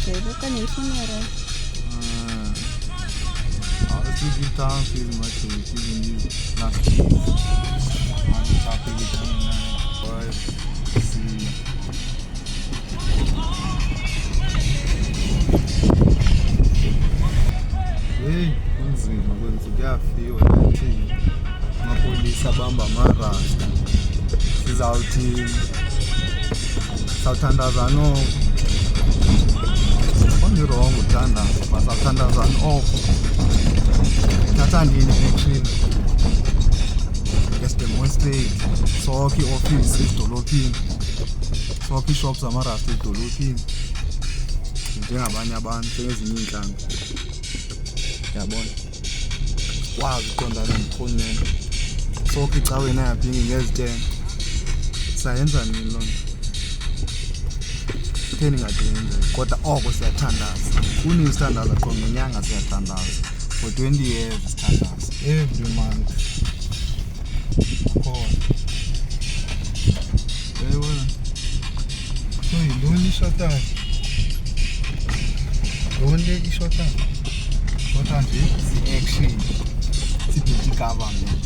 baby ka na ifunera. I still give time to much to giving you last week. I'm happy with them now. But see. Hey, kunzima kwenza kuyafiwa nathi amapolisa abamba amarasta. Sizawuthi sawuthandazana oko. Wrong uthanda basathandazana oko. Thatha ndini action. Nges-demonstrate sonke i-office edolophini. Sonke i-shops zamarasta edolophini. Njengabanye abantu, njengezinye iintlanga. Yabona? Wazi uqondana norhulumente. Sonke icaweni ayaphingi ngezitene. Sayenza nini loo nto? Kutheni ingadenza kodwa oko siyathandaza. Kuningi sithandaza qho ngenyanga siyathandaza. For 20 years sithandaza. Every month. Khona. Yayibona? So yintoni ishotayo? Yonke ishotayo? Shota nje si-action. Si-duty government.